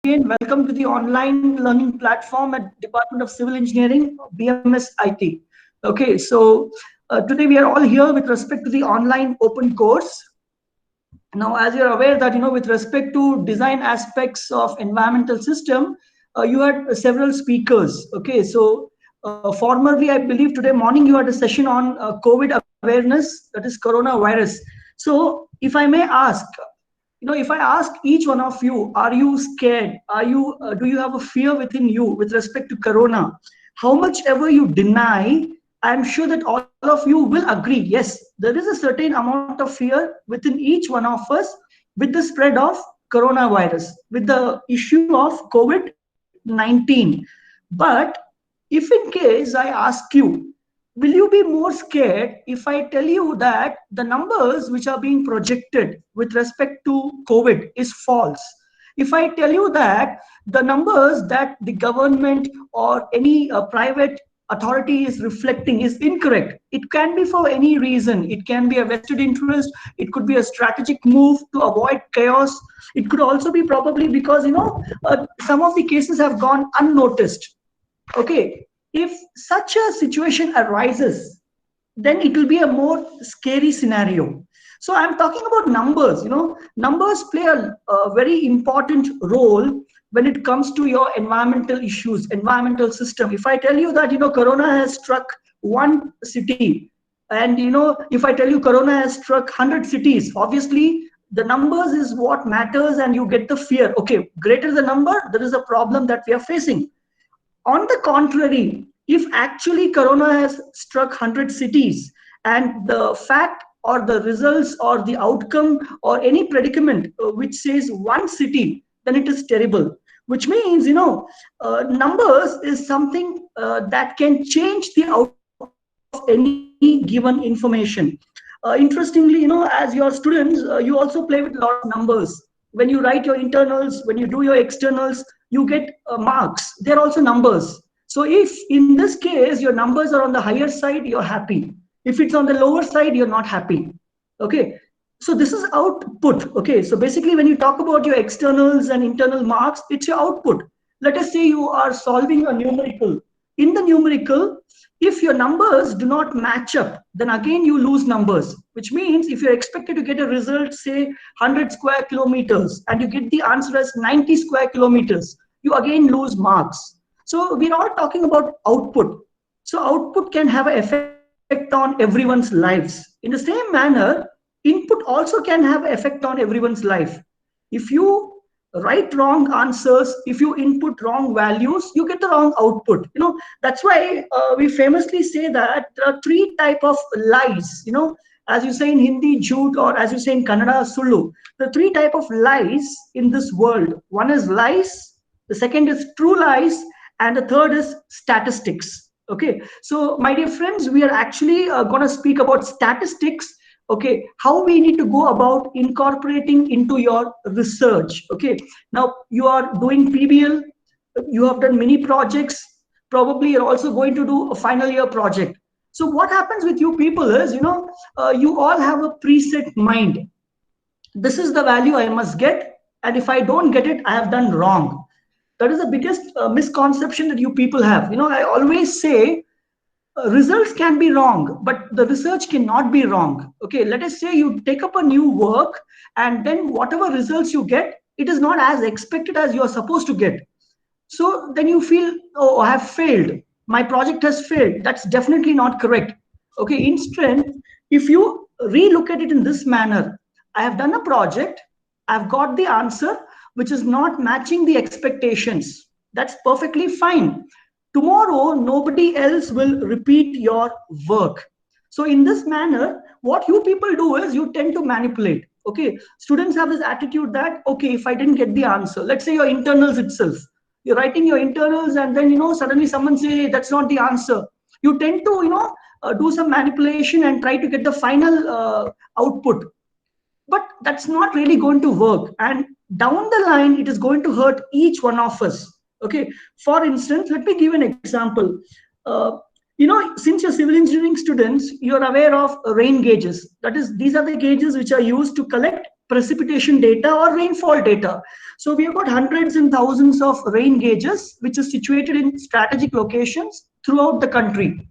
again. Welcome to the online learning platform at Department of Civil Engineering, BMS IT. Okay, so today we are all here with respect to the online open course. Now, as you're aware that, with respect to design aspects of environmental system, you had several speakers. Okay, so formerly, I believe today morning you had a session on COVID awareness, that is coronavirus. So if I may ask, if I ask each one of you, are you scared? Do you have a fear within you with respect to corona? How much ever you deny, I'm sure that all of you will agree, yes, there is a certain amount of fear within each one of us with the spread of coronavirus, with the issue of COVID-19. But if in case I ask you, will you be more scared if I tell you that the numbers which are being projected with respect to COVID is false? If I tell you that the numbers that the government or any private authority is reflecting is incorrect, it can be for any reason. It can be a vested interest, it could be a strategic move to avoid chaos, it could also be probably because some of the cases have gone unnoticed. Okay, if such a situation arises, then it will be a more scary scenario. So I'm talking about numbers. Numbers play a very important role when it comes to your environmental issues, environmental system. If I tell you that corona has struck one city, and if I tell you corona has struck 100 cities, obviously the numbers is what matters, and you get the fear. Okay, greater the number, there is a problem that we are facing. On the contrary, if actually corona has struck 100 cities and the fact or the results or the outcome or any predicament which says one city, then it is terrible. Which means, numbers is something that can change the outcome of any given information. Interestingly, as your students, you also play with a lot of numbers. When you write your internals, when you do your externals, you get marks. They're also numbers. So if in this case your numbers are on the higher side, you're happy. If it's on the lower side, you're not happy. Okay. So this is output. Okay. So basically, when you talk about your externals and internal marks, it's your output. Let us say you are solving a numerical. In the numerical, if your numbers do not match up, then again you lose numbers, which means if you're expected to get a result, say 100 square kilometers, and you get the answer as 90 square kilometers, you again lose marks. So we're all talking about output. So output can have an effect on everyone's lives. In the same manner, input also can have an effect on everyone's life. If you write wrong answers, if you input wrong values, you get the wrong output. That's why we famously say that there are three type of lies. As you say in Hindi, jhoot, or as you say in Kannada, sullu. The three type of lies in this world: one is lies, the second is true lies, and the third is statistics. Okay, so my dear friends, we are actually going to speak about statistics. Okay, how we need to go about incorporating into your research. Okay, now you are doing PBL, you have done mini projects, probably you're also going to do a final year project. So what happens with you people is, you all have a preset mind. This is the value I must get, and if I don't get it, I have done wrong. That is the biggest misconception that you people have. I always say, results can be wrong, but the research cannot be wrong. Okay, let us say you take up a new work, and then whatever results you get, it is not as expected as you are supposed to get. So then you feel, oh, I have failed, my project has failed. That's definitely not correct. Okay, instead, if you relook at it in this manner, I have done a project, I've got the answer which is not matching the expectations. That's perfectly fine. Tomorrow, nobody else will repeat your work. So in this manner, what you people do is you tend to manipulate. Okay, students have this attitude that, okay, if I didn't get the answer, let's say your internals itself, you're writing your internals, and then suddenly someone say that's not the answer. You tend to do some manipulation and try to get the final output, but that's not really going to work, and down the line it is going to hurt each one of us. Okay, for instance, let me give an example. uh, since you're civil engineering students, you're aware of rain gauges. That is, these are the gauges which are used to collect precipitation data or rainfall data. So we have got hundreds and thousands of rain gauges, which is situated in strategic locations throughout the country.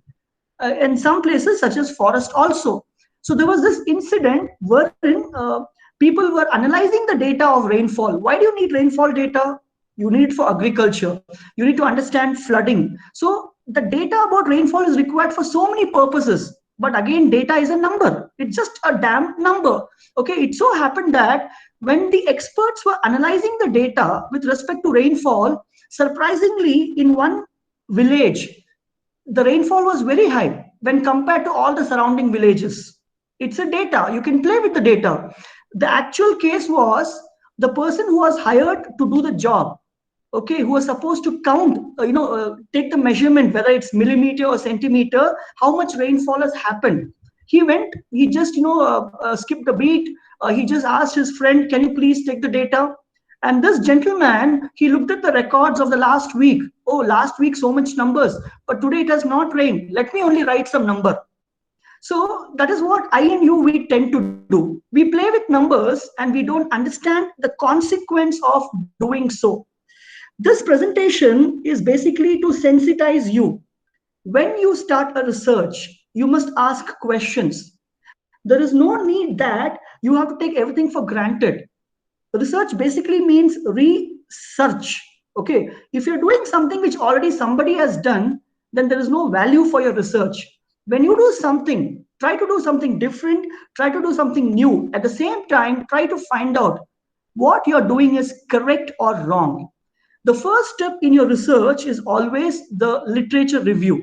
In some places such as forest also. So there was this incident wherein people were analyzing the data of rainfall. Why do you need rainfall data? You need it for agriculture. You need to understand flooding. So the data about rainfall is required for so many purposes. But again, data is a number. It's just a damn number. Okay, it so happened that when the experts were analyzing the data with respect to rainfall, surprisingly, in one village, the rainfall was very high when compared to all the surrounding villages. It's a data. You can play with the data. The actual case was the person who was hired to do the job, okay, who was supposed to count, take the measurement, whether it's millimeter or centimeter, how much rainfall has happened. He went, he just, skipped a beat. He just asked his friend, can you please take the data? And this gentleman, he looked at the records of the last week. Oh, last week, so much numbers, but today it has not rained. Let me only write some number. So that is what I and you, we tend to do. We play with numbers and we don't understand the consequence of doing so. This presentation is basically to sensitize you. When you start a research, you must ask questions. There is no need that you have to take everything for granted. Research basically means research. Okay, if you're doing something which already somebody has done, then there is no value for your research. When you do something, try to do something different, try to do something new. At the same time, try to find out what you're doing is correct or wrong. The first step in your research is always the literature review.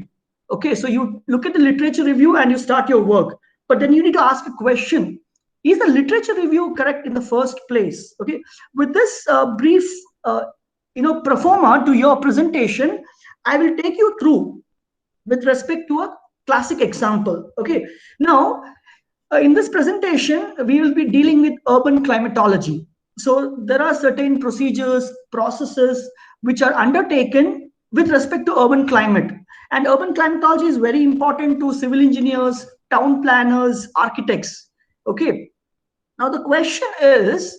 Okay, so you look at the literature review and you start your work, but then you need to ask a question. Is the literature review correct in the first place? Okay, with this brief pro forma to your presentation, I will take you through with respect to a classic example. Okay, now in this presentation we will be dealing with urban climatology. So there are certain procedures, processes which are undertaken with respect to urban climate, and urban climatology is very important to civil engineers, town planners, architects. Okay, now the question is,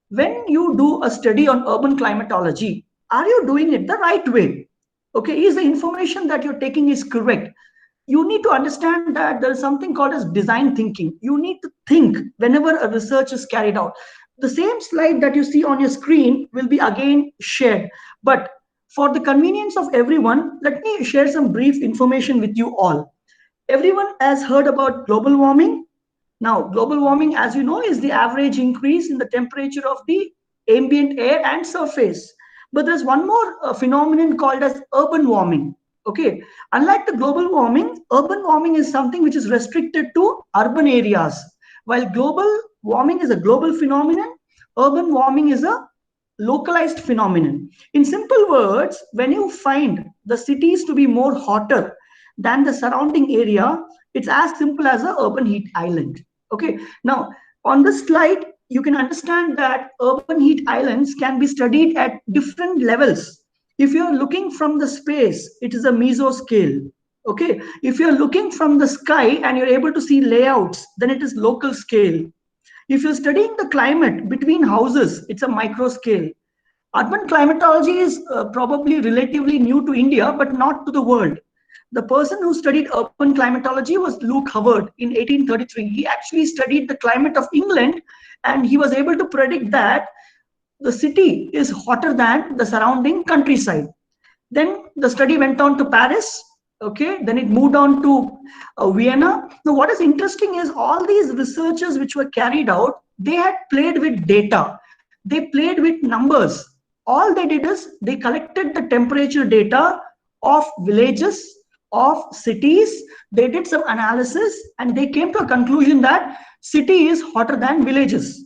when you do a study on urban climatology, are you doing it the right way? Okay, is the information that you're taking is correct? You need to understand that there is something called as design thinking. You need to think whenever a research is carried out. The same slide that you see on your screen will be again shared, but for the convenience of everyone, let me share some brief information with you all. Everyone has heard about global warming. Now, global warming, as you know, is the average increase in the temperature of the ambient air and surface. But there's one more phenomenon called as urban warming. Okay, unlike the global warming, urban warming is something which is restricted to urban areas. While global warming is a global phenomenon, urban warming is a localized phenomenon. In simple words, when you find the cities to be more hotter than the surrounding area, it's as simple as an urban heat island. Okay, now on this slide, you can understand that urban heat islands can be studied at different levels. If you're looking from the space, it is a mesoscale. Okay, if you're looking from the sky and you're able to see layouts, then it is local scale. If you're studying the climate between houses, it's a micro scale. Urban climatology is probably relatively new to India, but not to the world. The person who studied urban climatology was Luke Howard in 1833. He actually studied the climate of England, and he was able to predict that the city is hotter than the surrounding countryside. Then the study went on to Paris. Okay, then it moved on to Vienna. Now, what is interesting is all these researches which were carried out, they had played with data. They played with numbers. All they did is they collected the temperature data of villages, of cities. They did some analysis and they came to a conclusion that city is hotter than villages.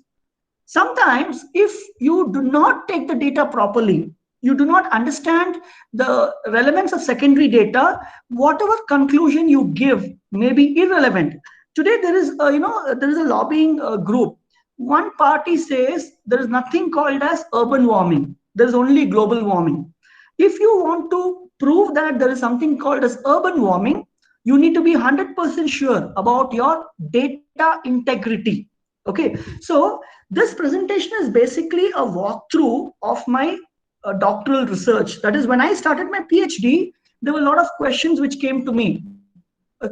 Sometimes, if you do not take the data properly, you do not understand the relevance of secondary data, whatever conclusion you give may be irrelevant. Today, there is a lobbying group. One party says there is nothing called as urban warming. There is only global warming. If you want to prove that there is something called as urban warming, you need to be 100% sure about your data integrity. Okay, so This presentation is basically a walkthrough of my doctoral research. That is, when I started my PhD, there were a lot of questions which came to me,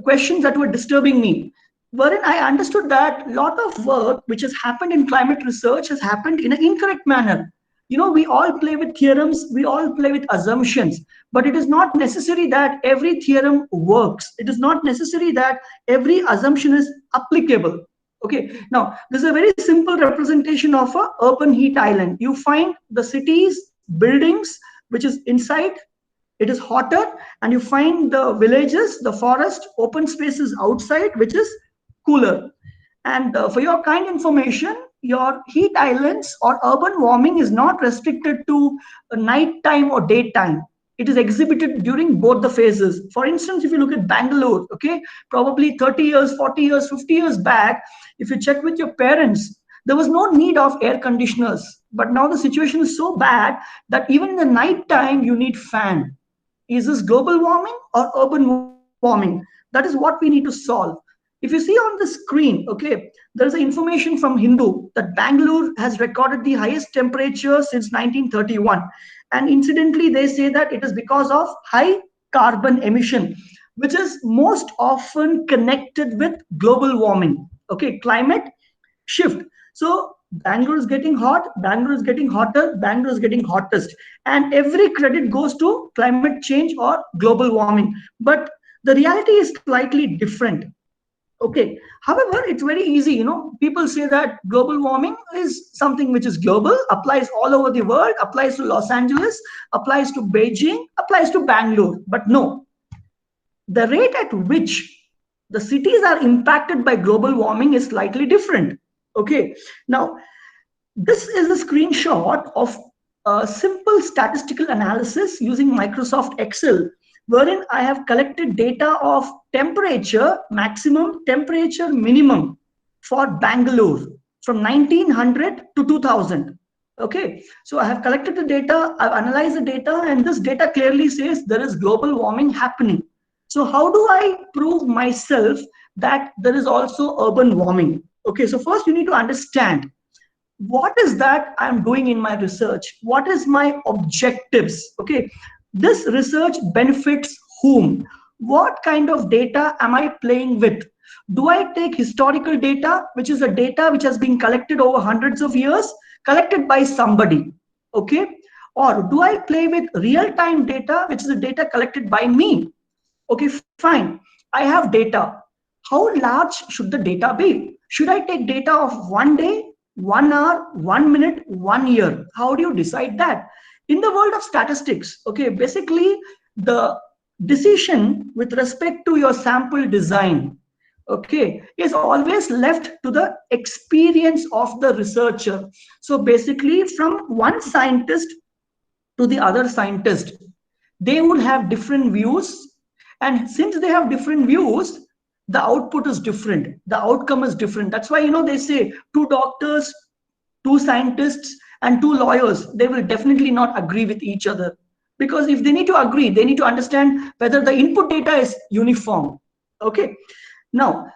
questions that were disturbing me, wherein I understood that a lot of work which has happened in climate research has happened in an incorrect manner. We all play with theorems, we all play with assumptions, but it is not necessary that every theorem works. It is not necessary that every assumption is applicable. Okay, now this is a very simple representation of a urban heat island. You find the cities, buildings, which is inside, it is hotter, and you find the villages, the forest, open spaces outside, which is cooler. And for your kind information, your heat islands or urban warming is not restricted to nighttime or daytime. It is exhibited during both the phases. For instance, if you look at Bangalore, okay, probably 30 years, 40 years, 50 years back, if you check with your parents, there was no need of air conditioners. But now the situation is so bad that even in the night time, you need fan. Is this global warming or urban warming? That is what we need to solve. If you see on the screen, okay, there is information from Hindu that Bangalore has recorded the highest temperature since 1931. And incidentally, they say that it is because of high carbon emission, which is most often connected with global warming, okay, climate shift. So Bangalore is getting hot, Bangalore is getting hotter, Bangalore is getting hottest. And every credit goes to climate change or global warming. But the reality is slightly different. Okay. However, it's very easy. People say that global warming is something which is global, applies all over the world, applies to Los Angeles, applies to Beijing, applies to Bangalore. But no, the rate at which the cities are impacted by global warming is slightly different. Okay. Now, this is a screenshot of a simple statistical analysis using Microsoft Excel, wherein I have collected data of temperature maximum, temperature minimum for Bangalore from 1900 to 2000. Okay, so I have collected the data, I've analyzed the data, and this data clearly says there is global warming happening. So how do I prove myself that there is also urban warming? Okay, so first you need to understand what is that I'm doing in my research? What is my objectives? Okay, this research benefits whom? What kind of data am I playing with? Do I take historical data, which is a data which has been collected over hundreds of years, collected by somebody, okay? Or do I play with real-time data, which is the data collected by me? Okay, fine. I have data. How large should the data be? Should I take data of 1 day, 1 hour, 1 minute, 1 year? How do you decide that? In the world of statistics, okay, basically the decision with respect to your sample design, okay, is always left to the experience of the researcher. So basically, from one scientist to the other scientist, they would have different views, and since they have different views, the output is different, the outcome is different. That's why they say two doctors, two scientists, and two lawyers, they will definitely not agree with each other, because if they need to agree, they need to understand whether the input data is uniform. Okay, now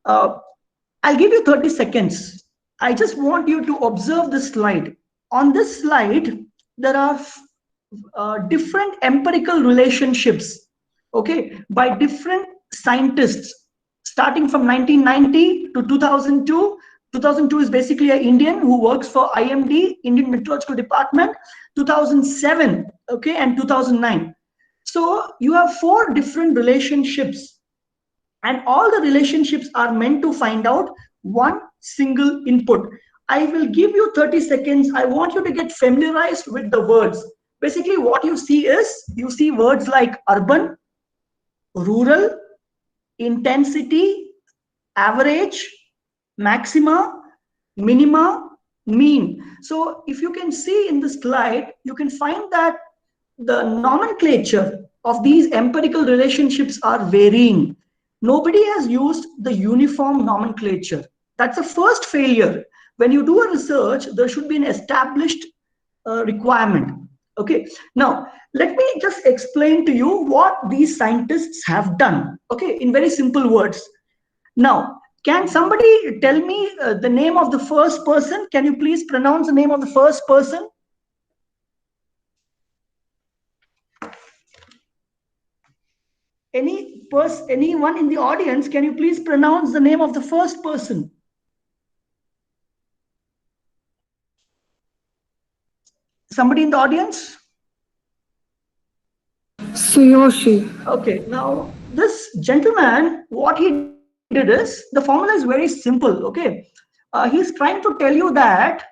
I'll give you 30 seconds. I just want you to observe this slide. On this slide, there are different empirical relationships, okay, by different scientists, starting from 1990 to 2002. 2002 is basically an Indian who works for IMD, Indian Meteorological Department, 2007, okay, and 2009. So you have 4 different relationships, and all the relationships are meant to find out one single input. I will give you 30 seconds. I want you to get familiarized with the words. Basically, what you see is, you see words like urban, rural, intensity, average, maxima, minima, mean. So if you can see in the slide, you can find that the nomenclature of these empirical relationships are varying. Nobody has used the uniform nomenclature. That's the first failure. When you do a research, there should be an established requirement. Okay, now let me just explain to you what these scientists have done, okay, in very simple words. Now, Can somebody tell me the name of the first person? Can you please pronounce the name of the first person? Anyone in the audience, can you please pronounce the name of the first person? Somebody in the audience? Tsuyoshi. Okay, now this gentleman, what he did is, the formula is very simple, okay? He's trying to tell you that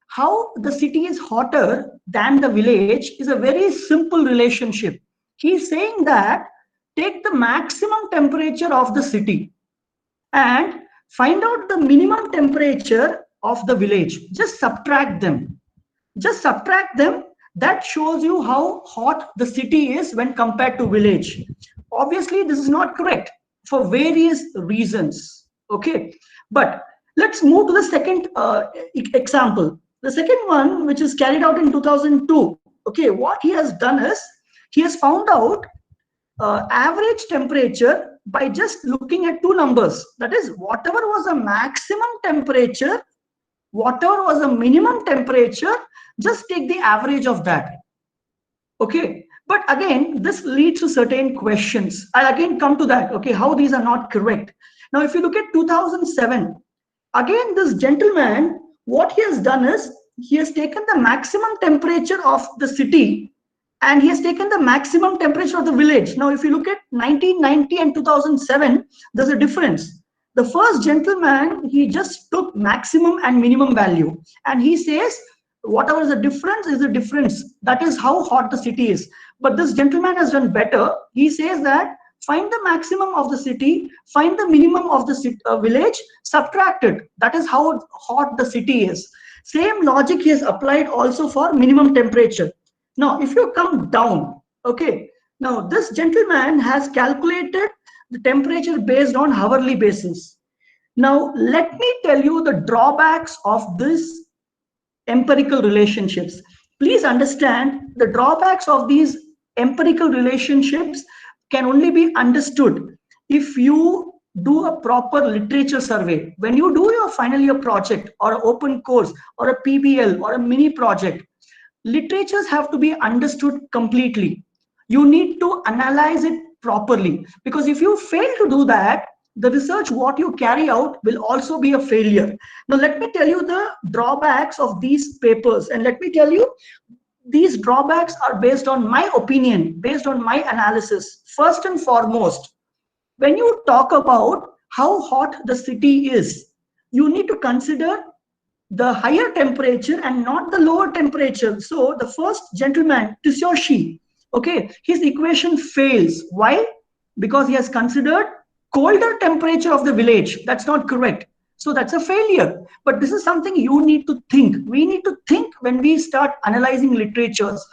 how the city is hotter than the village is a very simple relationship. He's saying that take the maximum temperature of the city and find out the minimum temperature of the village. Just subtract them. Just subtract them. That shows you how hot the city is when compared to village. Obviously, this is not correct for various reasons. Okay, but let's move to the second example. The second one, which is carried out in 2002. Okay, what he has done is he has found out average temperature by just looking at two numbers. That is, whatever was the maximum temperature, whatever was the minimum temperature, just take the average of that. Okay, but again, this leads to certain questions. I'll again come to that. Okay, how these are not correct. Now, if you look at 2007, again, this gentleman, what he has done is he has taken the maximum temperature of the city and he has taken the maximum temperature of the village. Now, if you look at 1990 and 2007, there's a difference. The first gentleman, he just took maximum and minimum value, and he says whatever is the difference is the difference. That is how hot the city is. But this gentleman has done better. He says that find the maximum of the city, find the minimum of the village, subtract it. That is how hot the city is. Same logic he has applied also for minimum temperature. Now, if you come down, okay, now this gentleman has calculated the temperature based on hourly basis. Now, let me tell you the drawbacks of this empirical relationships. Please understand the drawbacks of these empirical relationships can only be understood if you do a proper literature survey. When you do your final year project or an open course or a PBL or a mini project, literatures have to be understood completely. You need to analyze it properly, because if you fail to do that, the research what you carry out will also be a failure. Now, let me tell you the drawbacks of these papers, and let me tell you these drawbacks are based on my opinion, based on my analysis. First and foremost, when you talk about how hot the city is, you need to consider the higher temperature and not the lower temperature. So the first gentleman, Tsuyoshi, okay, his equation fails. Why? Because he has considered colder temperature of the village. That's not correct. So that's a failure. But this is something you need to think. We need to think when we start analyzing literatures.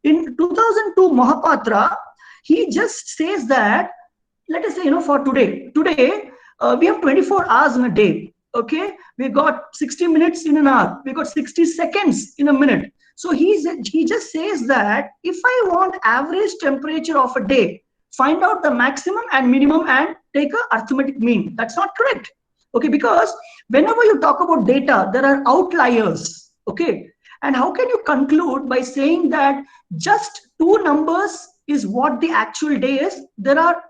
In 2002, Mohapatra, he just says that, let us say, for today we have 24 hours in a day. Okay, we got 60 minutes in an hour, we got 60 seconds in a minute. So he just says that if I want average temperature of a day, find out the maximum and minimum and take a arithmetic mean. That's not correct. Okay, because whenever you talk about data, there are outliers. Okay, and how can you conclude by saying that just two numbers is what the actual day is? There are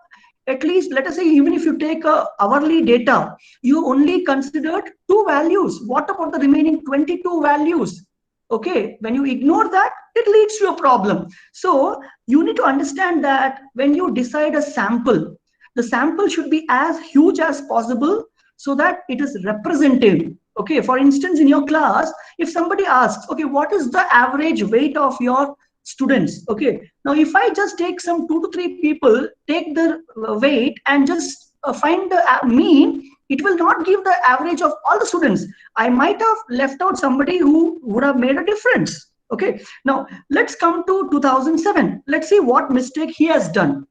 at least, let us say, even if you take a hourly data, you only considered two values. What about the remaining 22 values? Okay, when you ignore that, it leads to a problem. So you need to understand that when you decide a sample, the sample should be as huge as possible so that it is representative. Okay, for instance, in your class, if somebody asks, okay, what is the average weight of your students? Okay, now if I just take some 2 to 3 people, take their weight and just find the mean, it will not give the average of all the students. I might have left out somebody who would have made a difference. Okay, now let's come to 2007. Let's see what mistake he has done.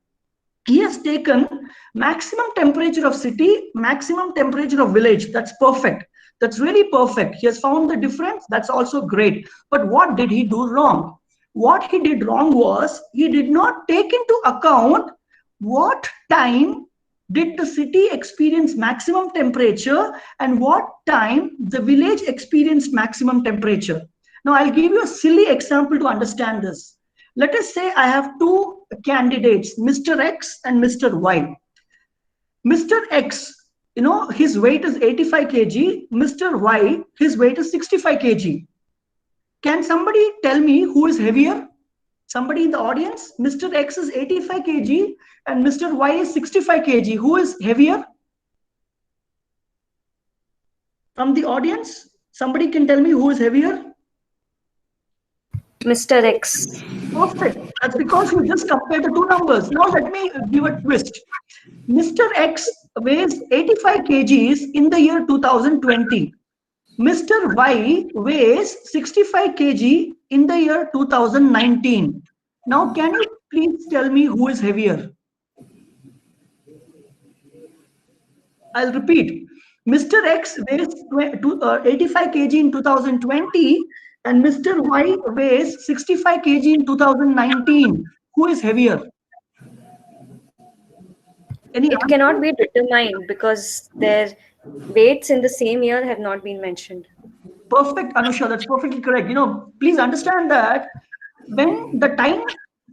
He has taken maximum temperature of city, maximum temperature of village. That's perfect. That's really perfect. He has found the difference. That's also great. But what did he do wrong? What he did wrong was he did not take into account what time did the city experience maximum temperature and what time the village experienced maximum temperature. Now, I'll give you a silly example to understand this. Let us say I have two candidates, Mr. X and Mr. Y. Mr. X, his weight is 85 kg. Mr. Y, his weight is 65 kg. Can somebody tell me who is heavier? Somebody in the audience? Mr. X is 85 kg and Mr. Y is 65 kg. Who is heavier? From the audience, somebody can tell me who is heavier? Mr. X. Perfect. That's because you just compared the two numbers. Now let me give a twist. Mr. X weighs 85 kgs in the year 2020. Mr. Y weighs 65 kg in the year 2019. Now, can you please tell me who is heavier? I'll repeat. Mr. X weighs 85 kg in 2020 and Mr. Y weighs 65 kg in 2019. Who is heavier? It cannot be determined because their weights in the same year have not been mentioned. Perfect, Anusha. That's perfectly correct. Please understand that when the time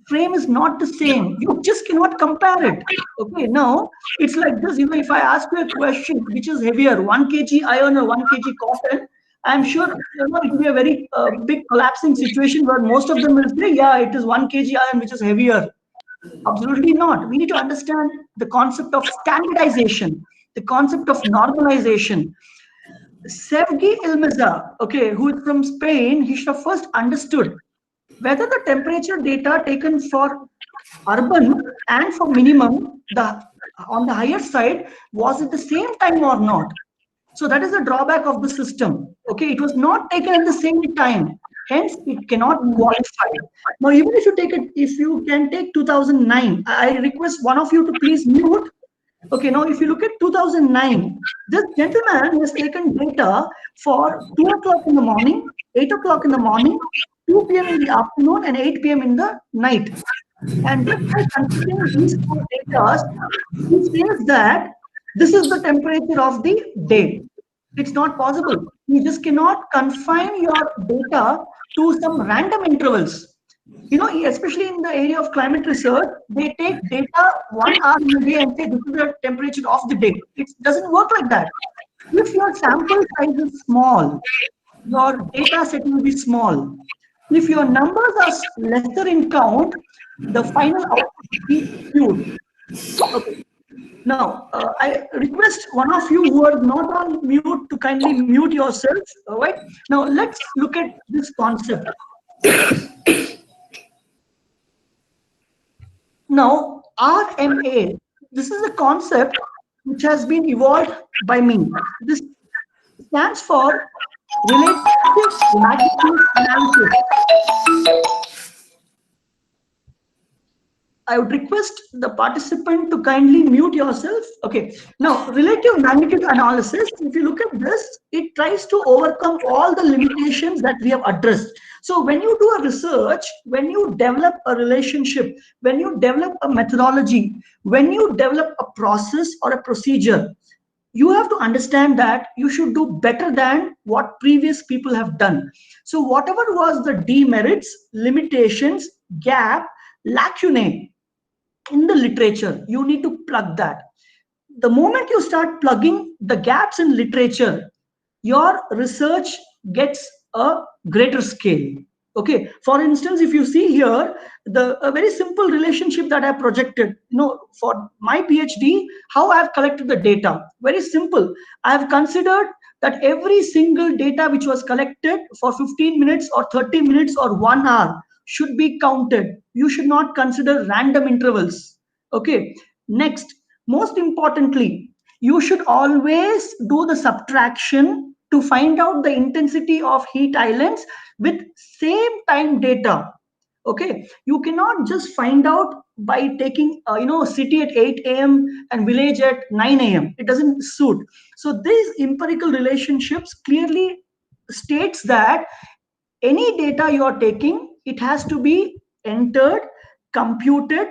frame is not the same, you just cannot compare it. Okay, now it's like this. If I ask you a question, which is heavier, 1 kg iron or 1 kg cotton, I'm sure it will be a very big collapsing situation where most of them will say, yeah, it is 1 kg iron which is heavier. Absolutely not. We need to understand the concept of standardization, the concept of normalization. Sergi Ilmeza, okay, who is from Spain, he should have first understood whether the temperature data taken for urban and for minimum, on the higher side, was at the same time or not. So that is the drawback of the system. Okay, it was not taken at the same time. Hence, it cannot qualify. Now, even if you take it, if you can take 2009, I request one of you to please mute. Okay, now if you look at 2009, this gentleman has taken data for 2 o'clock in the morning, 8 o'clock in the morning, 2 p.m. in the afternoon, and 8 p.m. in the night. And just by considering these four data, he says that this is the temperature of the day. It's not possible. You just cannot confine your data to some random intervals. Especially in the area of climate research, they take data 1 hour in a day and say this is the temperature of the day. It doesn't work like that. If your sample size is small, your data set will be small. If your numbers are lesser in count, the final output will be skewed. Okay. Now, I request one of you who are not on mute to kindly mute yourself. All right. Now, let's look at this concept. Now, RMA, this is a concept which has been evolved by me. This stands for Relative Magnitude Analysis. I would request the participant to kindly mute yourself. Okay. Now, relative magnitude analysis, if you look at this, it tries to overcome all the limitations that we have addressed. So when you do a research, when you develop a relationship, when you develop a methodology, when you develop a process or a procedure, you have to understand that you should do better than what previous people have done. So whatever was the demerits, limitations, gap, lacunae in the literature, you need to plug that. The moment you start plugging the gaps in literature, your research gets a greater scale. Okay, for instance, if you see here, a very simple relationship that I projected, for my PhD, how I have collected the data, very simple. I have considered that every single data which was collected for 15 minutes or 30 minutes or 1 hour should be counted. You should not consider random intervals. Okay, next, most importantly, you should always do the subtraction to find out the intensity of heat islands with same time data. Okay, you cannot just find out by taking city at 8 a.m. and village at 9 a.m. It doesn't suit. So these empirical relationships clearly states that any data you are taking, it has to be entered, computed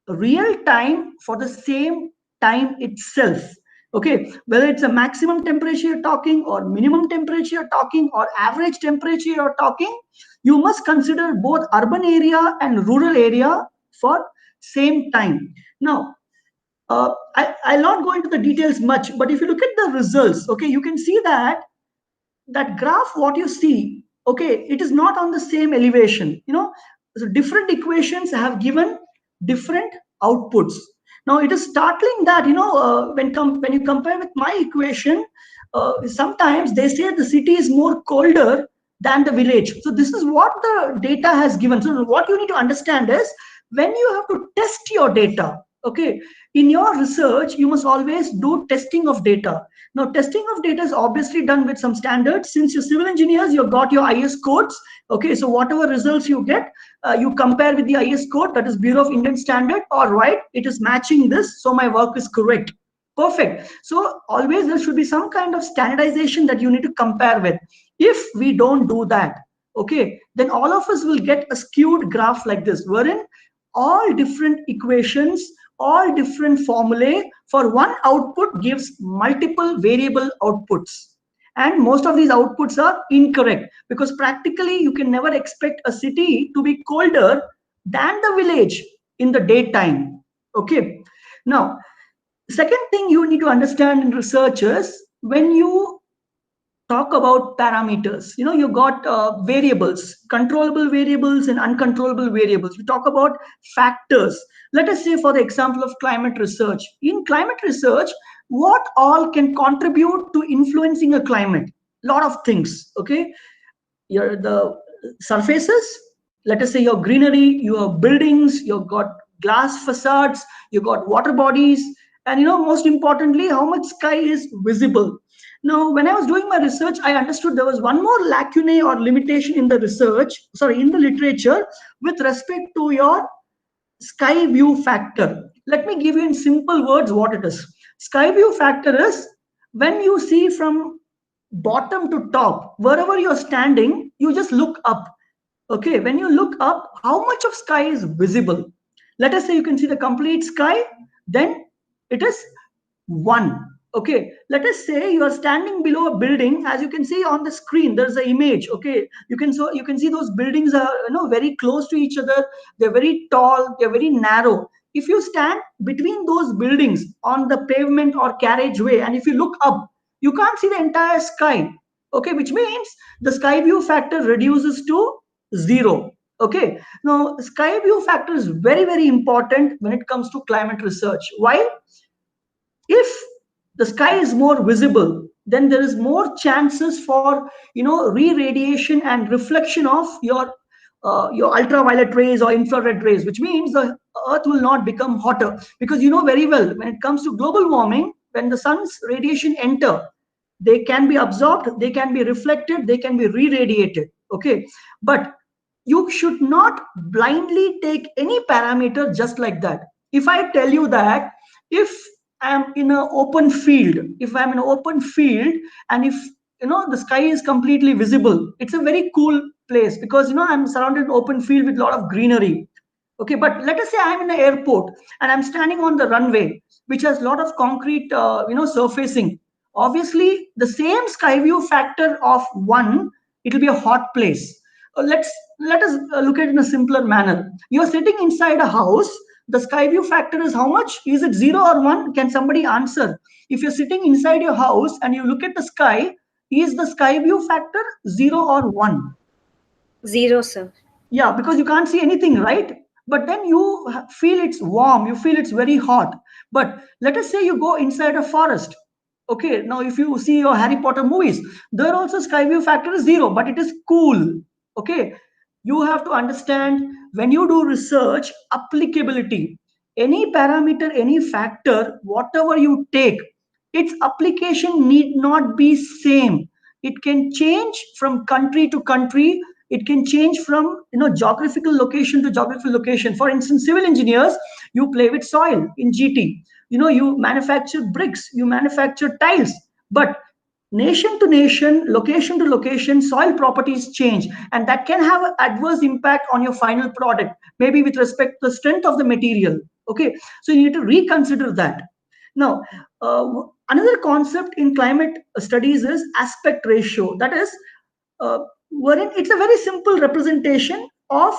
real time for the same time itself. Okay, whether it's a maximum temperature you're talking, or minimum temperature you're talking, or average temperature you're talking, you must consider both urban area and rural area for same time. Now, I'll not go into the details much, but if you look at the results, okay, you can see that that graph, what you see, okay, it is not on the same elevation. So different equations have given different outputs. Now it is startling that when you compare with my equation, sometimes they say the city is more colder than the village. So this is what the data has given. So what you need to understand is, when you have to test your data, okay, in your research you must always do testing of data. Now, testing of data is obviously done with some standards. Since you're civil engineers, you've got your IS codes. Okay, so whatever results you get, you compare with the IS code, that is Bureau of Indian Standard. All right, it is matching this, so my work is correct. Perfect. So always there should be some kind of standardization that you need to compare with. If we don't do that, okay, then all of us will get a skewed graph like this, wherein all different equations, all different formulae for one output gives multiple variable outputs, and most of these outputs are incorrect, because practically you can never expect a city to be colder than the village in the daytime. Okay, now second thing you need to understand in research is, when you talk about parameters, you got variables, controllable variables and uncontrollable variables. We talk about factors. Let us say, for the example of climate research, in climate research, what all can contribute to influencing a climate? Lot of things. Okay, the surfaces, let us say your greenery, your buildings, you've got glass facades, you got water bodies, and most importantly, how much sky is visible. Now, when I was doing my research, I understood there was one more lacunae or limitation in the research, sorry, in the literature, with respect to your sky view factor. Let me give you in simple words what it is. Sky view factor is when you see from bottom to top, wherever you're standing, you just look up. Okay, when you look up, how much of sky is visible? Let us say you can see the complete sky, then it is 1. Okay, let us say you are standing below a building. As you can see on the screen, there's an image. Okay, you can see those buildings are very close to each other. They're very tall, they're very narrow. If you stand between those buildings on the pavement or carriageway, and if you look up, you can't see the entire sky. Okay, which means the sky view factor reduces to 0. Okay, now sky view factor is very, very important when it comes to climate research. Why? If the sky is more visible, then there is more chances for re-radiation and reflection of your ultraviolet rays or infrared rays, which means the earth will not become hotter. Because very well, when it comes to global warming, when the sun's radiation enter, they can be absorbed, they can be reflected, they can be re-radiated. Okay, but you should not blindly take any parameter just like that. If I tell you that, if I'm in an open field, and if the sky is completely visible, it's a very cool place, because I'm surrounded in open field with a lot of greenery. Okay, but let us say I'm in an airport and I'm standing on the runway, which has a lot of concrete surfacing. Obviously the same sky view factor of 1, it will be a hot place. Let us look at it in a simpler manner. You're sitting inside a house, the sky view factor is how much? Is it 0 or 1? Can somebody answer? If you're sitting inside your house and you look at the sky, is the sky view factor 0 or 1? 0, sir. Yeah, because you can't see anything, right? But then you feel it's warm, you feel it's very hot. But let us say you go inside a forest. Okay, now if you see your Harry Potter movies, there also sky view factor is 0, but it is cool. Okay, you have to understand, when you do research, applicability. Any parameter, any factor, whatever you take, its application need not be same. It can change from country to country. It can change from geographical location to geographical location. For instance, civil engineers, you play with soil in GT. You manufacture bricks, you manufacture tiles, but nation to nation, location to location, soil properties change, and that can have an adverse impact on your final product, maybe with respect to the strength of the material. Okay, so you need to reconsider that. Now, another concept in climate studies is aspect ratio. That is, wherein it's a very simple representation of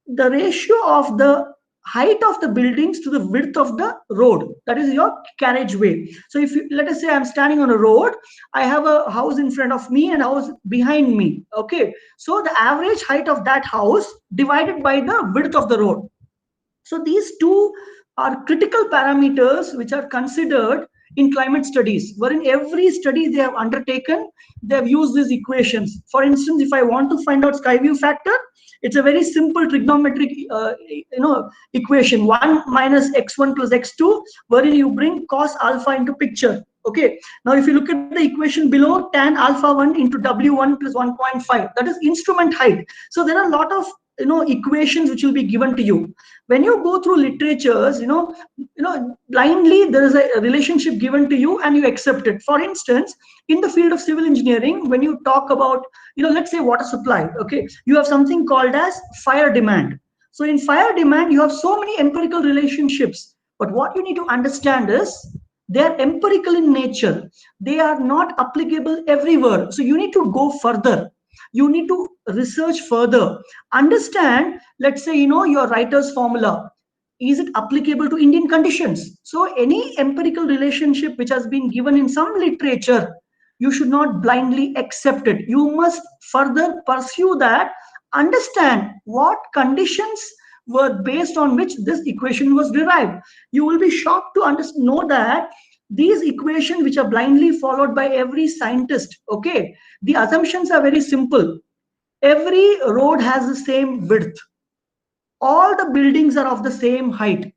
the ratio of the height of the buildings to the width of the road. That is your carriageway. So if you, let us say I'm standing on a road, I have a house in front of me and a house behind me. Okay, so the average height of that house divided by the width of the road. So these two are critical parameters which are considered in climate studies, wherein every study they have undertaken, they have used these equations. For instance, if I want to find out sky view factor, it's a very simple trigonometric equation, 1 minus x1 plus x2, wherein you bring cos alpha into picture. Okay, now if you look at the equation below, tan alpha 1 into w1 plus 1.5, that is instrument height. So there are a lot of equations which will be given to you when you go through literatures. Blindly there is a relationship given to you and you accept it. For instance, in the field of civil engineering, when you talk about, let's say water supply, okay, you have something called as fire demand. So in fire demand you have so many empirical relationships, but what you need to understand is they are empirical in nature, they are not applicable everywhere. So you need to go further, you need to research further, understand. Let's say your writer's formula, is it applicable to Indian conditions? So any empirical relationship which has been given in some literature, you should not blindly accept it. You must further pursue that, understand what conditions were based on which this equation was derived. You will be shocked to know that these equations which are blindly followed by every scientist, okay, the assumptions are very simple. Every road has the same width, all the buildings are of the same height.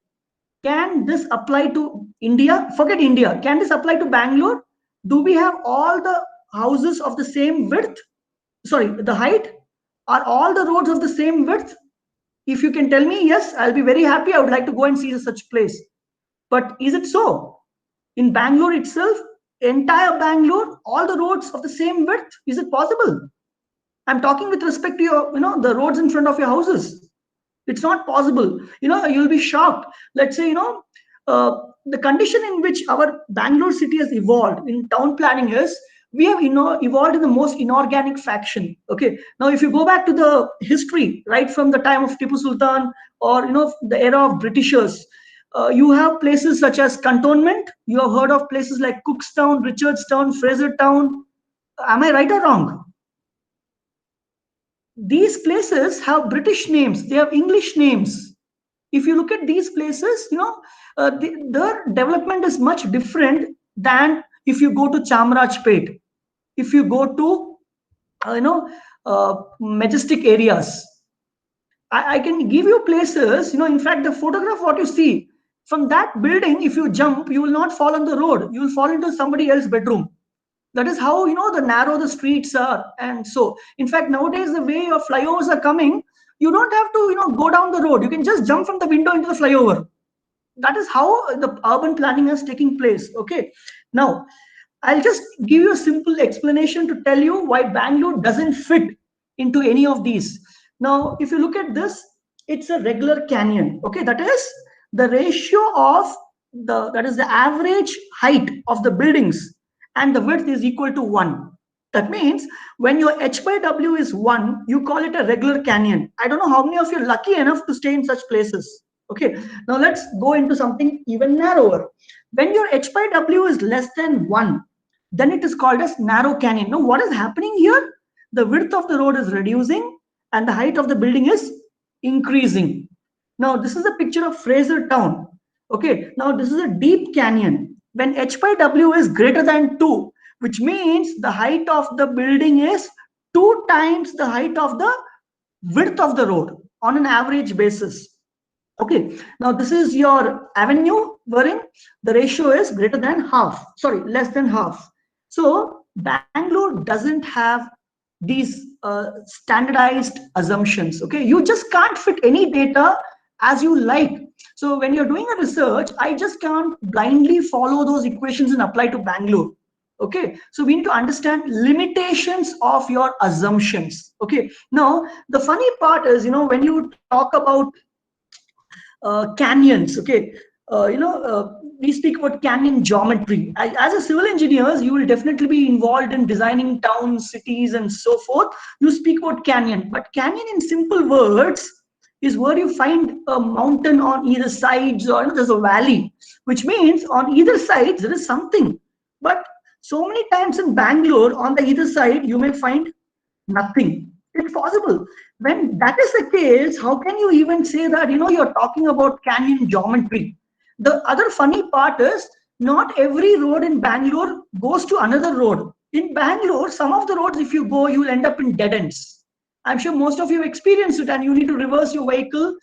Can this apply to India? Forget India. Can this apply to Bangalore? Do we have all the houses of the same width? Sorry, the height? Are all the roads of the same width? If you can tell me, yes, I'll be very happy. I would like to go and see such place. But is it so? In Bangalore itself, entire Bangalore, all the roads of the same width? Is it possible? I'm talking with respect to your, the roads in front of your houses. It's not possible. You'll be shocked. Let's say, the condition in which our Bangalore city has evolved in town planning is we have evolved in the most inorganic fashion. Okay. Now, if you go back to the history, right from the time of Tipu Sultan or, the era of Britishers, you have places such as cantonment. You have heard of places like Cookstown, Richardstown, Frasertown. Am I right or wrong? These places have British names, they have English names. If you look at these places, their development is much different than if you go to Chamarajpet, if you go to majestic areas. I can give you places, in fact, the photograph what you see from that building, if you jump, you will not fall on the road, you will fall into somebody else's bedroom. That is how the narrow the streets are. And so in fact nowadays the way your flyovers are coming, you don't have to go down the road, you can just jump from the window into the flyover. That is how the urban planning is taking place. Okay, now I'll just give you a simple explanation to tell you why Bangalore doesn't fit into any of these. Now if you look at this, it's a regular canyon. Okay, that is the ratio of that is the average height of the buildings and the width is equal to 1. That means when your h by w is 1, you call it a regular canyon. I don't know how many of you are lucky enough to stay in such places. Okay, now let's go into something even narrower. When your h by w is less than 1, then it is called as narrow canyon. Now what is happening here? The width of the road is reducing and the height of the building is increasing. Now this is a picture of Frasertown. Okay, now this is a deep canyon. When h by w is greater than 2, which means the height of the building is 2 times the height of the width of the road on an average basis. Okay, now this is your avenue wherein the ratio is greater than half, sorry, less than half. So Bangalore doesn't have these standardized assumptions. Okay, you just can't fit any data as you like. So when you're doing a research, I just can't blindly follow those equations and apply to Bangalore. Okay, so we need to understand limitations of your assumptions. Okay, now the funny part is, when you talk about canyons, okay, we speak about canyon geometry. As a civil engineers, you will definitely be involved in designing towns, cities, and so forth. You speak about canyon, but canyon in simple words is where you find a mountain on either sides, or there's a valley, which means on either side there is something. But so many times in Bangalore, on the either side, you may find nothing. It's possible. When that is the case, how can you even say that you're talking about canyon geometry? The other funny part is not every road in Bangalore goes to another road. In Bangalore, some of the roads, if you go, you will end up in dead ends. I'm sure most of you experienced it, and you need to reverse your vehicle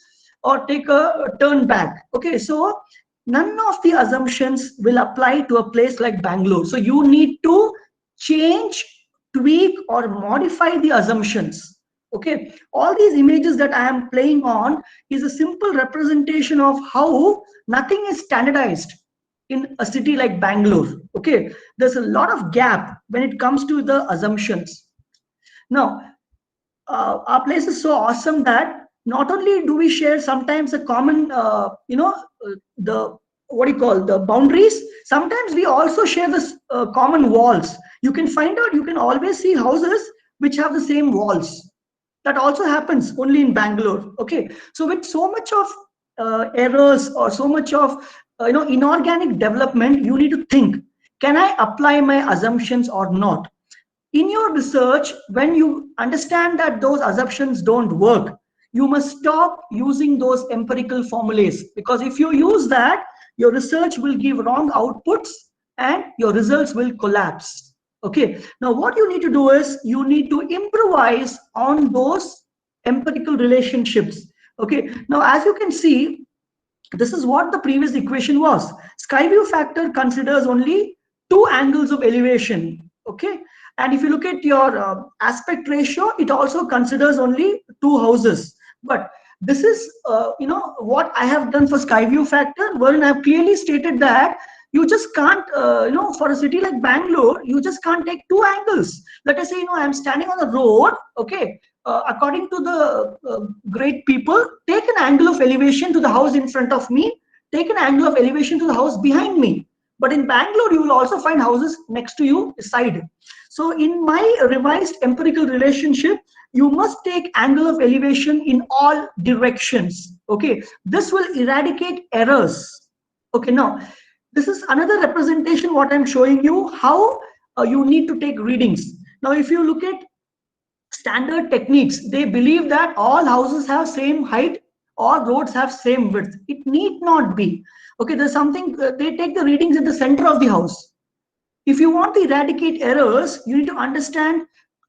or take a turn back. Okay, so none of the assumptions will apply to a place like Bangalore. So you need to change, tweak, or modify the assumptions. Okay, all these images that I am playing on is a simple representation of how nothing is standardized in a city like Bangalore. Okay, there's a lot of gap when it comes to the assumptions. Now, our place is so awesome that not only do we share sometimes a common, the what do you call the boundaries. Sometimes we also share this common walls. You can find out. You can always see houses which have the same walls. That also happens only in Bangalore. Okay, so with so much of errors or so much of inorganic development, you need to think: can I apply my assumptions or not? In your research, when you understand that those assumptions don't work, you must stop using those empirical formulas, because if you use that, your research will give wrong outputs and your results will collapse. Okay, now what you need to do is you need to improvise on those empirical relationships. Okay, now as you can see, this is what the previous equation was. Sky view factor considers only two angles of elevation. Okay, and if you look at your aspect ratio, it also considers only two houses. But this is what I have done for sky view factor, wherein I have clearly stated that you just can't for a city like Bangalore, you just can't take two angles. Let us say I'm standing on the road. Okay, according to the great people, take an angle of elevation to the house in front of me, take an angle of elevation to the house behind me. But in Bangalore, you will also find houses next to you side. So in my revised empirical relationship, you must take angle of elevation in all directions. Okay, this will eradicate errors. Okay, now this is another representation what I'm showing you, how you need to take readings. Now if you look at standard techniques, they believe that all houses have same height or roads have same width. It need not be. Okay, there's something, they take the readings at the center of the house. If you want to eradicate errors, you need to understand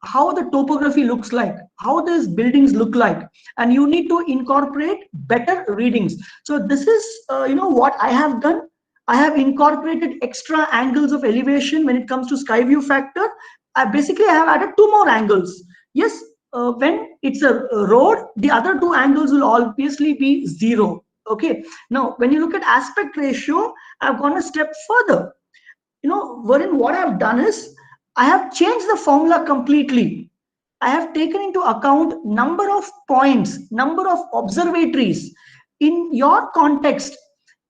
how the topography looks like, how these buildings look like, and you need to incorporate better readings. So this is what I have done. I have incorporated extra angles of elevation when it comes to sky view factor. I have added two more angles. Yes, when it's a road, the other two angles will obviously be zero. Okay, now when you look at aspect ratio, I've gone a step further. Wherein what I've done is I have changed the formula completely. I have taken into account number of points, number of observatories. In your context,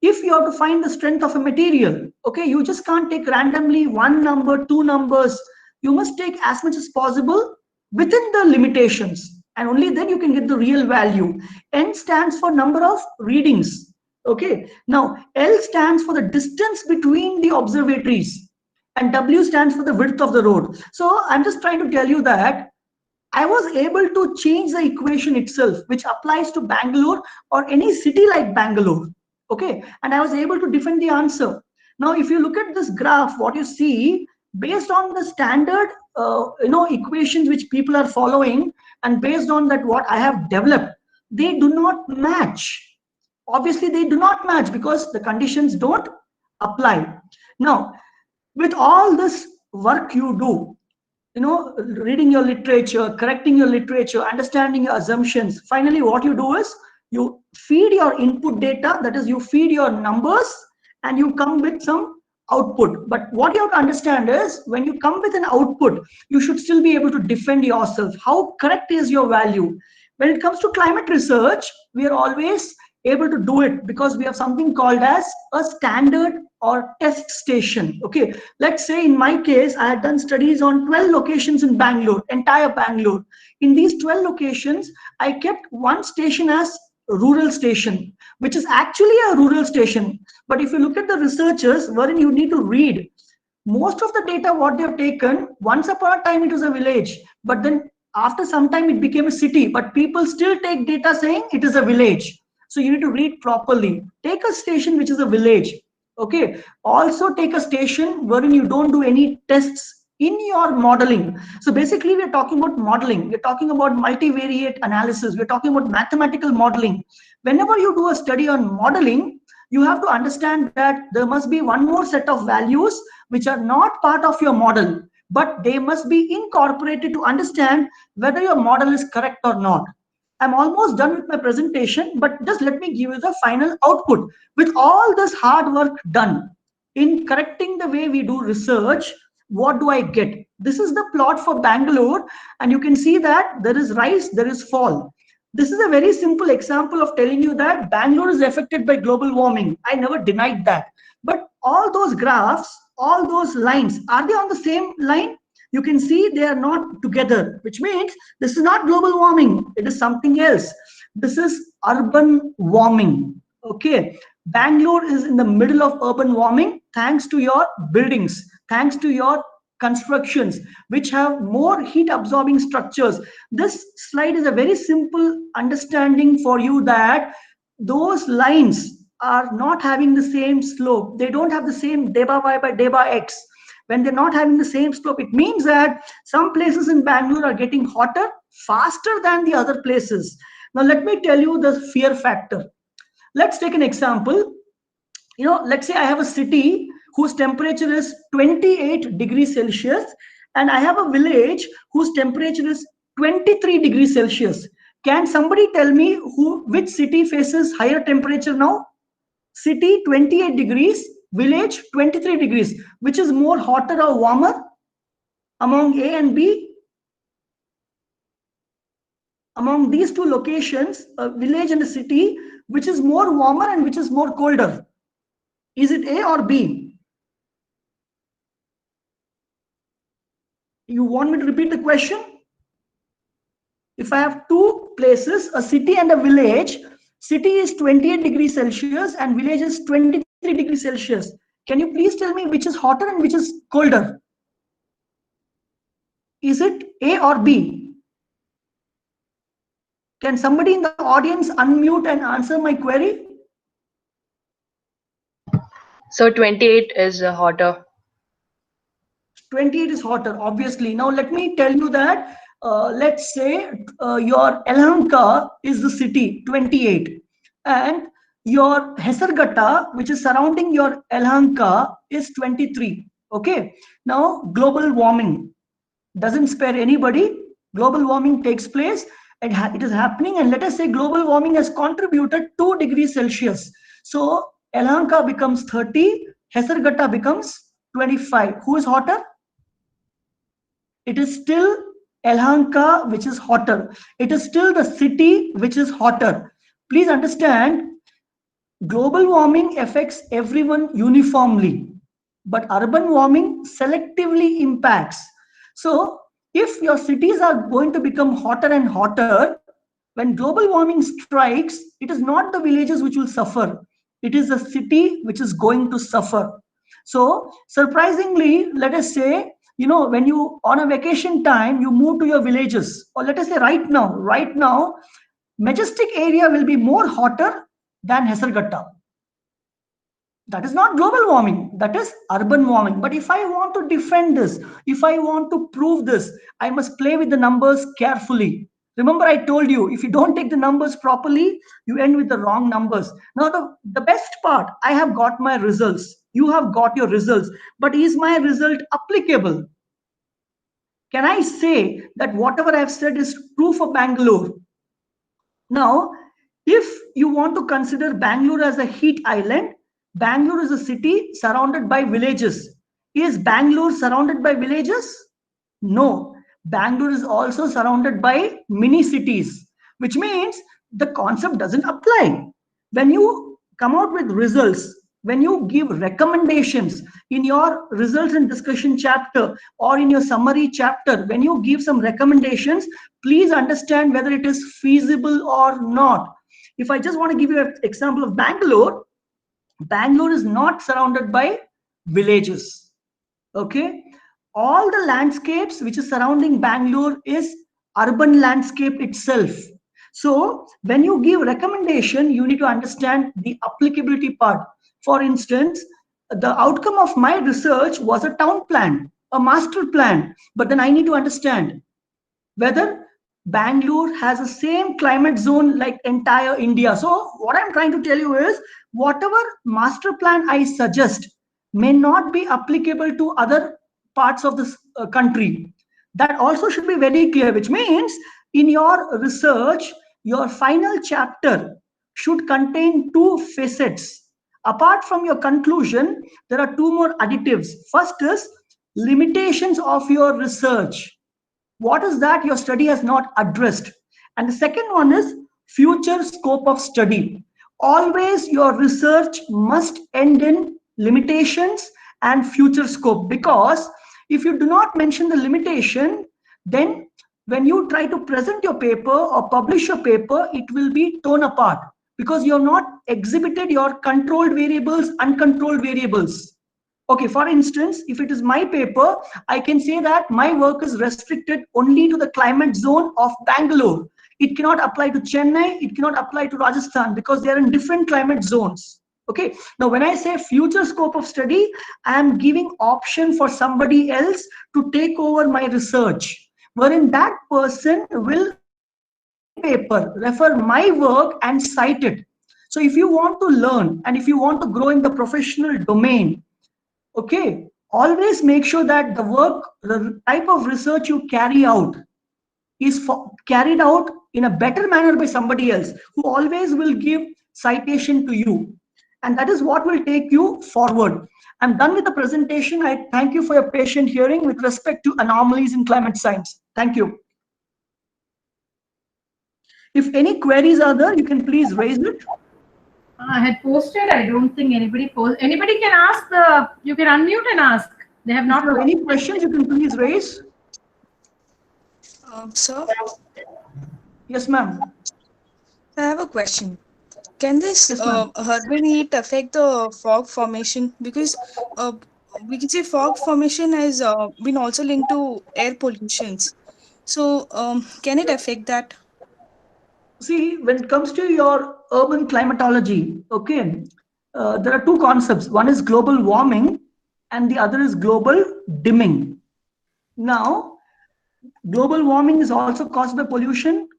if you have to find the strength of a material, okay, you just can't take randomly one number, two numbers. You must take as much as possible within the limitations, and only then you can get the real value. N stands for number of readings. Okay, now L stands for the distance between the observatories, and W stands for the width of the road. So I'm just trying to tell you that I was able to change the equation itself, which applies to Bangalore or any city like Bangalore. Okay, and I was able to defend the answer. Now, if you look at this graph, what you see, based on the standard equations which people are following, and based on that what I have developed, they do not match. Obviously they do not match because the conditions don't apply. Now with all this work you do, reading your literature, correcting your literature, understanding your assumptions, finally what you do is you feed your input data, that is you feed your numbers, and you come with some output. But what you have to understand is when you come with an output, you should still be able to defend yourself. How correct is your value? When it comes to climate research, we are always able to do it because we have something called as a standard or test station. Okay, let's say in my case, I had done studies on 12 locations in Bangalore, entire Bangalore. In these 12 locations, I kept one station as rural station, which is actually a rural station. But if you look at the researchers, wherein you need to read, most of the data what they have taken, once upon a time it was a village, but then after some time it became a city, but people still take data saying it is a village. So you need to read properly. Take a station which is a village. Okay, also take a station wherein you don't do any tests in your modeling. So basically we're talking about modeling, we're talking about multivariate analysis, we're talking about mathematical modeling. Whenever you do a study on modeling, you have to understand that there must be one more set of values which are not part of your model, but they must be incorporated to understand whether your model is correct or not. I'm almost done with my presentation, but just let me give you the final output. With all this hard work done in correcting the way we do research, what do I get? This is the plot for Bangalore, and you can see that there is rise, there is fall. This is a very simple example of telling you that Bangalore is affected by global warming. I never denied that. But all those graphs, all those lines, are they on the same line? You can see they are not together, which means this is not global warming. It is something else. This is urban warming. Okay. Bangalore is in the middle of urban warming thanks to your buildings, thanks to your constructions, which have more heat absorbing structures. This slide is a very simple understanding for you that those lines are not having the same slope. They don't have the same deba y by deba x. When they're not having the same slope, it means that some places in Bangalore are getting hotter faster than the other places. Now, let me tell you the fear factor. Let's take an example. Let's say I have a city whose temperature is 28 degrees Celsius, and I have a village whose temperature is 23 degrees Celsius. Can somebody tell me which city faces higher temperature now? City 28 degrees, village 23 degrees. Which is more hotter or warmer among A and B? Among these two locations, a village and a city, which is more warmer and which is more colder? Is it A or B? You want me to repeat the question? If I have two places, a city and a village, city is 28 degrees Celsius and village is 23 degrees Celsius. Can you please tell me which is hotter and which is colder? Is it A or B? Can somebody in the audience unmute and answer my query? So 28 is hotter. 28 is hotter, obviously. Now let me tell you that, let's say your Yelahanka is the city, 28, and your Hesarghatta, which is surrounding your Yelahanka, is 23. Okay. Now global warming doesn't spare anybody. Global warming takes place, and it is happening, and let us say global warming has contributed 2 degrees Celsius. So Yelahanka becomes 30, Hesarghatta becomes 25. Who is hotter? It is still Yelahanka which is hotter. It is still the city which is hotter. Please understand, global warming affects everyone uniformly, but urban warming selectively impacts. So if your cities are going to become hotter and hotter, when global warming strikes, it is not the villages which will suffer. It is the city which is going to suffer. So surprisingly, let us say, when you on a vacation time, you move to your villages, or let us say right now, Majestic area will be more hotter than Hesarghatta. That is not global warming, that is urban warming. But if I want to defend this, if I want to prove this, I must play with the numbers carefully. Remember, I told you, if you don't take the numbers properly, you end with the wrong numbers. Now, the best part, I have got my results. You have got your results. But is my result applicable? Can I say that whatever I have said is true for Bangalore? Now, if you want to consider Bangalore as a heat island, Bangalore is a city surrounded by villages. Is Bangalore surrounded by villages? No. Bangalore is also surrounded by mini cities, which means the concept doesn't apply. when you come out with results, when you give recommendations in your results and discussion chapter or in your summary chapter, when you give some recommendations, please understand whether it is feasible or not. If I just want to give you an example of Bangalore, Bangalore is not surrounded by villages. Okay, all the landscapes which is surrounding Bangalore is urban landscape itself. So when you give recommendation, you need to understand the applicability part. For instance, the outcome of my research was a town plan, a master plan, but then I need to understand whether Bangalore has the same climate zone like entire India. So what I'm trying to tell you is, whatever master plan I suggest may not be applicable to other parts of this country. That also should be very clear, which means in your research, your final chapter should contain two facets. Apart from your conclusion, there are two more additives. First is limitations of your research. What is that your study has not addressed? And the second one is future scope of study. Always your research must end in limitations and future scope, because if you do not mention the limitation, then when you try to present your paper or publish your paper, it will be torn apart because you have not exhibited your controlled variables, uncontrolled variables. Okay, for instance, if it is my paper, I can say that my work is restricted only to the climate zone of Bangalore. It cannot apply to Chennai, it cannot apply to Rajasthan because they are in different climate zones. Okay, now when I say future scope of study, I am giving option for somebody else to take over my research, wherein that person will paper, refer my work and cite it. So if you want to learn and if you want to grow in the professional domain, okay, always make sure that the type of research you carry out is carried out in a better manner by somebody else who always will give citation to you, and that is what will take you forward. I'm done with the presentation. I thank you for your patient hearing with respect to anomalies in climate science. Thank you. If any queries are there, you can please raise it. I had posted. I don't think anybody posted. Anybody can ask the. You can unmute and ask. They have not. If you have any questions, you can please raise. Sir, Yes, ma'am. I have a question. Can this Yes, ma'am. urban heat affect the fog formation? Because we can say fog formation has been also linked to air pollutions. So can it affect that? See, when it comes to your urban climatology, okay, there are two concepts. One is global warming and the other is global dimming. Now, global warming is also caused by pollution.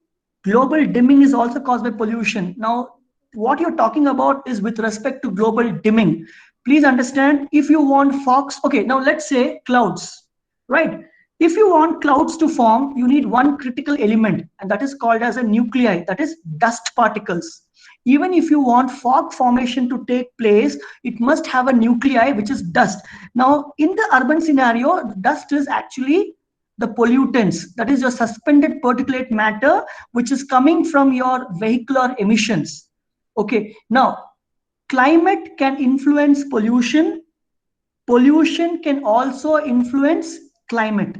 Global dimming is also caused by pollution. Now, what you're talking about is with respect to global dimming. Please understand, if you want fogs, okay, now let's say clouds, right? If you want clouds to form, you need one critical element, and that is called as a nuclei, that is dust particles. Even if you want fog formation to take place, it must have a nuclei, which is dust. Now, in the urban scenario, dust is actually the pollutants, that is your suspended particulate matter, which is coming from your vehicular emissions. Okay, now climate can influence pollution. Pollution can also influence climate.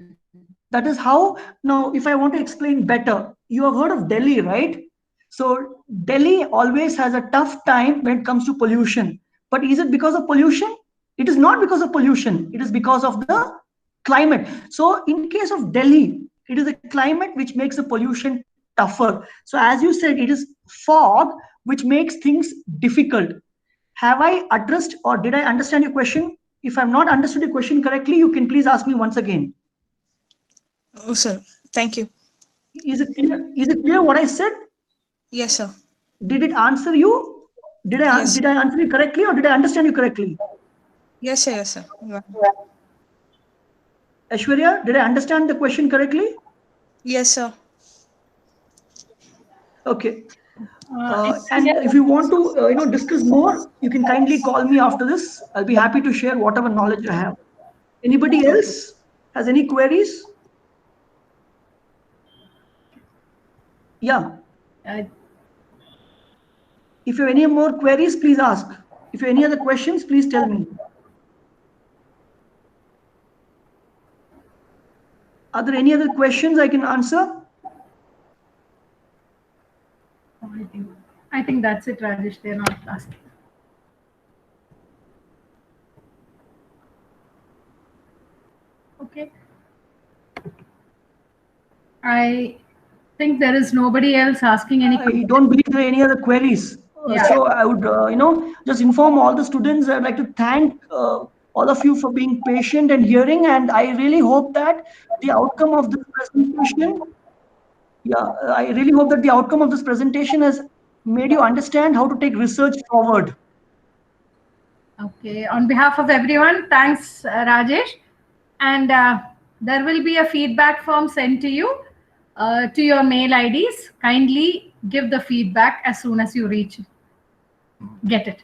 That is how, now if I want to explain better, you have heard of Delhi, right? So Delhi always has a tough time when it comes to pollution. But is it because of pollution? It is not because of pollution. It is because of the climate. So in case of Delhi, it is the climate which makes the pollution tougher. So as you said, it is fog which makes things difficult. Have I addressed or did I understand your question? If I've not understood your question correctly, you can please ask me once again. Oh, sir. Thank you. Is it clear? Is it clear what I said? Yes, sir. Did it answer you? Did I Yes. did I answer you correctly or did I understand you correctly? Yes, sir. Yes, sir. Yeah. Aishwarya, did I understand the question correctly? Yes, sir. Okay. And if you want to discuss more, you can kindly call me after this. I'll be happy to share whatever knowledge I have. Anybody else has any queries? Yeah. If you have any more queries, please ask. If you have any other questions, please tell me. Are there any other questions I can answer? I think that's it, Rajesh. They're not asking. Okay. I think there is nobody else asking any I questions. don't believe there are any other queries. Yeah. So I would, just inform all the students. I'd like to thank all of you for being patient and hearing. And I really hope that the outcome of this presentation, I really hope that the outcome of this presentation has made you understand how to take research forward. Okay. On behalf of everyone, thanks, Rajesh. And there will be a feedback form sent to you to your mail IDs. Kindly give the feedback as soon as you get it.